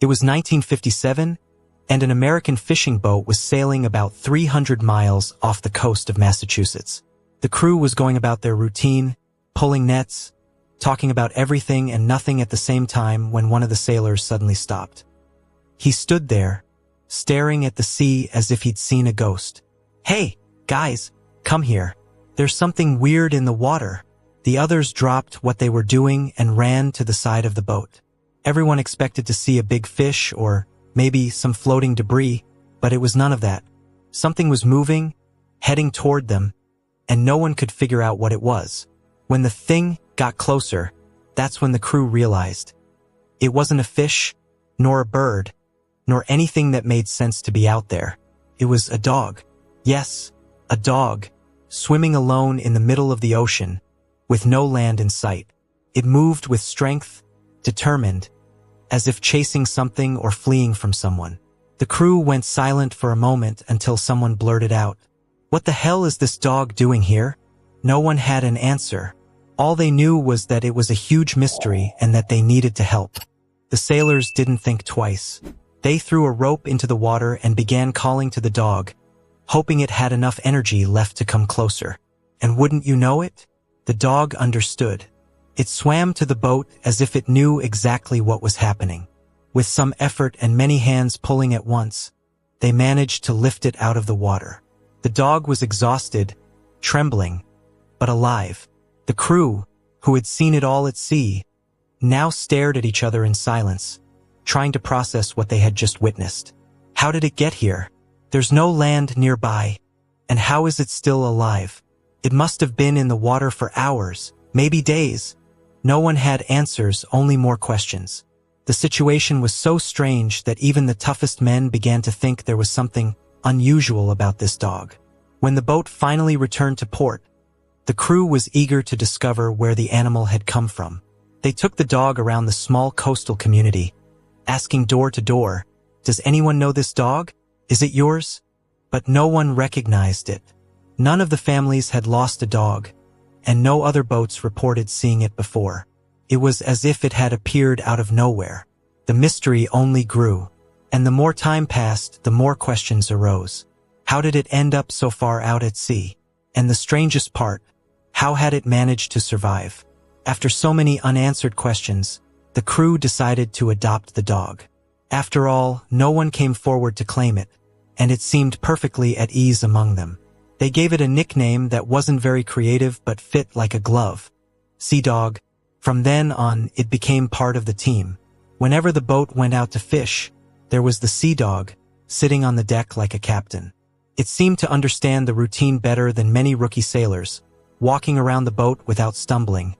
It was 1957, and an American fishing boat was sailing about 300 miles off the coast of Massachusetts. The crew was going about their routine, pulling nets, talking about everything and nothing at the same time when one of the sailors suddenly stopped. He stood there, staring at the sea as if he'd seen a ghost. "Hey, guys, come here. There's something weird in the water." The others dropped what they were doing and ran to the side of the boat. Everyone expected to see a big fish or maybe some floating debris, but it was none of that. Something was moving, heading toward them, and no one could figure out what it was. When the thing got closer, that's when the crew realized. It wasn't a fish, nor a bird, nor anything that made sense to be out there. It was a dog. Yes, a dog, swimming alone in the middle of the ocean, with no land in sight. It moved with strength, determined, as if chasing something or fleeing from someone. The crew went silent for a moment until someone blurted out, "What the hell is this dog doing here?" No one had an answer. All they knew was that it was a huge mystery and that they needed to help. The sailors didn't think twice. They threw a rope into the water and began calling to the dog, hoping it had enough energy left to come closer. And wouldn't you know it? The dog understood. It swam to the boat as if it knew exactly what was happening. With some effort and many hands pulling at once, they managed to lift it out of the water. The dog was exhausted, trembling, but alive. The crew, who had seen it all at sea, now stared at each other in silence, trying to process what they had just witnessed. How did it get here? There's no land nearby. And how is it still alive? It must have been in the water for hours, maybe days. No one had answers, only more questions. The situation was so strange that even the toughest men began to think there was something unusual about this dog. When the boat finally returned to port, the crew was eager to discover where the animal had come from. They took the dog around the small coastal community, asking door to door, "Does anyone know this dog? Is it yours?" But no one recognized it. None of the families had lost a dog, and no other boats reported seeing it before. It was as if it had appeared out of nowhere. The mystery only grew, and the more time passed, the more questions arose. How did it end up so far out at sea? And the strangest part, how had it managed to survive? After so many unanswered questions, the crew decided to adopt the dog. After all, no one came forward to claim it, and it seemed perfectly at ease among them. They gave it a nickname that wasn't very creative but fit like a glove: Sea Dog. From then on, it became part of the team. Whenever the boat went out to fish, there was the Sea Dog, sitting on the deck like a captain. It seemed to understand the routine better than many rookie sailors, walking around the boat without stumbling,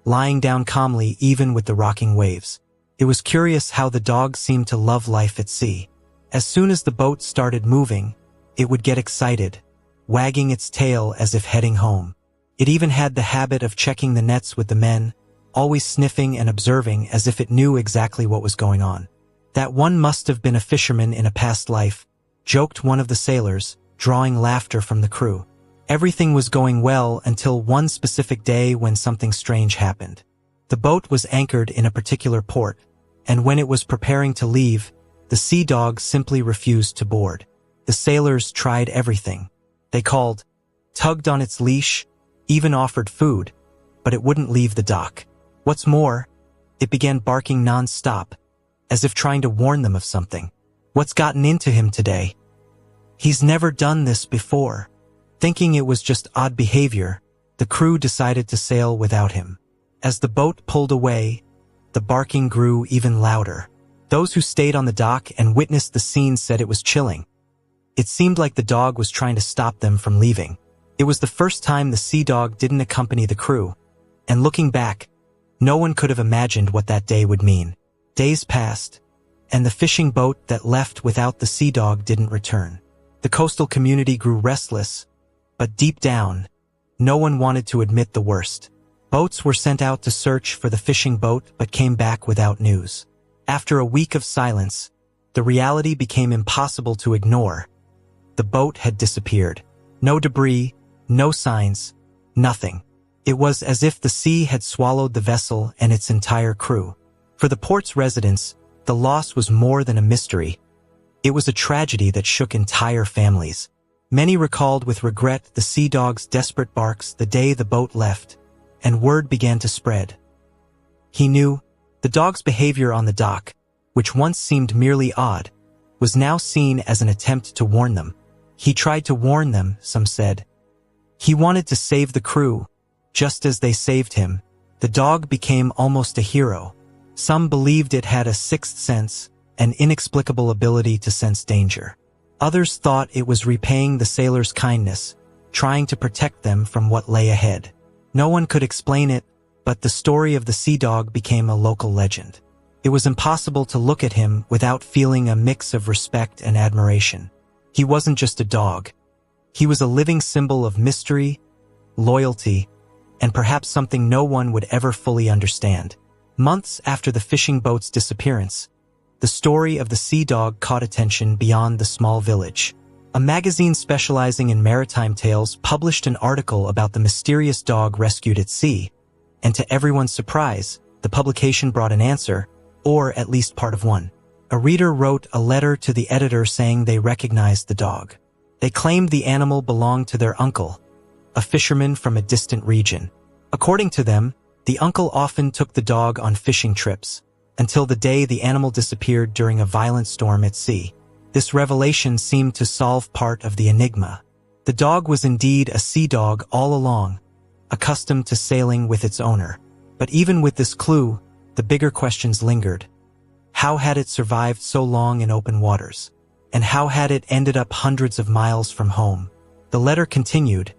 lying down calmly even with the rocking waves. It was curious how the dog seemed to love life at sea. As soon as the boat started moving, it would get excited, wagging its tail as if heading home. It even had the habit of checking the nets with the men, always sniffing and observing as if it knew exactly what was going on. "That one must have been a fisherman in a past life," joked one of the sailors, drawing laughter from the crew. Everything was going well until one specific day when something strange happened. The boat was anchored in a particular port, and when it was preparing to leave, the Sea Dog simply refused to board. The sailors tried everything. They called, tugged on its leash, even offered food, but it wouldn't leave the dock. What's more, it began barking non-stop, as if trying to warn them of something. What's gotten into him today? He's never done this before. Thinking it was just odd behavior, the crew decided to sail without him. As the boat pulled away, the barking grew even louder. Those who stayed on the dock and witnessed the scene said it was chilling. It seemed like the dog was trying to stop them from leaving. It was the first time the Sea Dog didn't accompany the crew, and looking back, no one could have imagined what that day would mean. Days passed, and the fishing boat that left without the Sea Dog didn't return. The coastal community grew restless, but deep down, no one wanted to admit the worst. Boats were sent out to search for the fishing boat but came back without news. After a week of silence, the reality became impossible to ignore. The boat had disappeared. No debris, no signs, nothing. It was as if the sea had swallowed the vessel and its entire crew. For the port's residents, The loss was more than a mystery. It was a tragedy that shook entire families. Many recalled with regret the sea dog's desperate barks the day the boat left, and word began to spread. He knew the dog's behavior on the dock, which once seemed merely odd, was now seen as an attempt to warn them. He tried to warn them, some said. He wanted to save the crew, just as they saved him. The dog became almost a hero. Some believed it had a sixth sense, an inexplicable ability to sense danger. Others thought it was repaying the sailors' kindness, trying to protect them from what lay ahead. No one could explain it, but the story of the sea dog became a local legend. It was impossible to look at him without feeling a mix of respect and admiration. He wasn't just a dog. He was a living symbol of mystery, loyalty, and perhaps something no one would ever fully understand. Months after the fishing boat's disappearance, the story of the sea dog caught attention beyond the small village. A magazine specializing in maritime tales published an article about the mysterious dog rescued at sea, and to everyone's surprise, the publication brought an answer, or at least part of one. A reader wrote a letter to the editor saying they recognized the dog. They claimed the animal belonged to their uncle, a fisherman from a distant region. According to them, the uncle often took the dog on fishing trips, until the day the animal disappeared during a violent storm at sea. This revelation seemed to solve part of the enigma. The dog was indeed a sea dog all along, accustomed to sailing with its owner. But even with this clue, the bigger questions lingered. How had it survived so long in open waters? And how had it ended up hundreds of miles from home? The letter continued,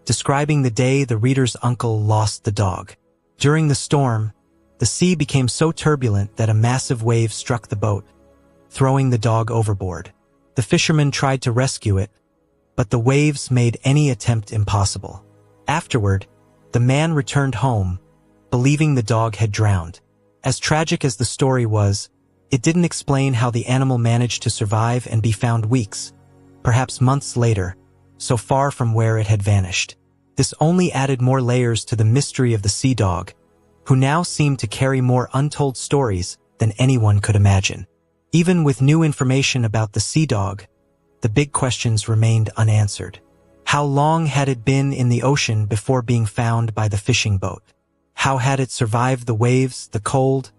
describing the day the reader's uncle lost the dog. During the storm, the sea became so turbulent that a massive wave struck the boat, throwing the dog overboard. The fishermen tried to rescue it, but the waves made any attempt impossible. Afterward, the man returned home, believing the dog had drowned. As tragic as the story was, it didn't explain how the animal managed to survive and be found weeks, perhaps months later, so far from where it had vanished. This only added more layers to the mystery of the sea dog, who now seemed to carry more untold stories than anyone could imagine. Even with new information about the sea dog, the big questions remained unanswered. How long had it been in the ocean before being found by the fishing boat? How had it survived the waves, the cold,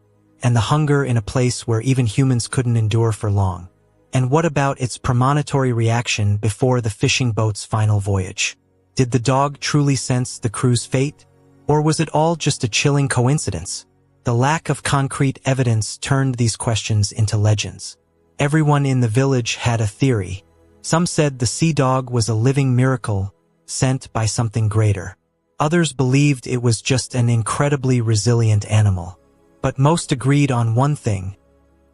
and the hunger in a place where even humans couldn't endure for long? And what about its premonitory reaction before the fishing boat's final voyage? Did the dog truly sense the crew's fate? Or was it all just a chilling coincidence? The lack of concrete evidence turned these questions into legends. Everyone in the village had a theory. Some said the sea dog was a living miracle, sent by something greater. Others believed it was just an incredibly resilient animal. But most agreed on one thing: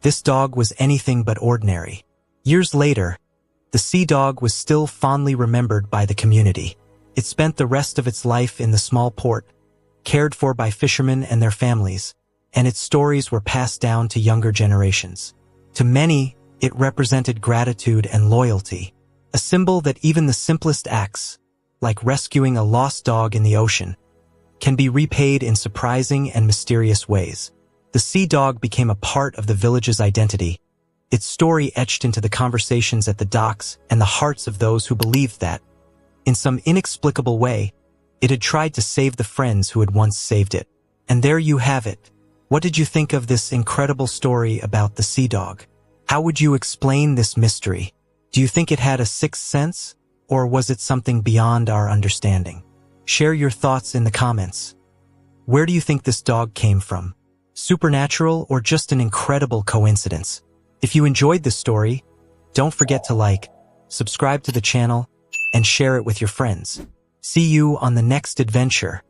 this dog was anything but ordinary. Years later, the sea dog was still fondly remembered by the community. It spent the rest of its life in the small port, cared for by fishermen and their families, and its stories were passed down to younger generations. To many, it represented gratitude and loyalty, a symbol that even the simplest acts, like rescuing a lost dog in the ocean, can be repaid in surprising and mysterious ways. The sea dog became a part of the village's identity, its story etched into the conversations at the docks and the hearts of those who believed that, in some inexplicable way, it had tried to save the friends who had once saved it. And there you have it. What did you think of this incredible story about the sea dog? How would you explain this mystery? Do you think it had a sixth sense, or was it something beyond our understanding? Share your thoughts in the comments. Where do you think this dog came from? Supernatural or just an incredible coincidence? If you enjoyed this story, don't forget to like, subscribe to the channel, and share it with your friends. See you on the next adventure.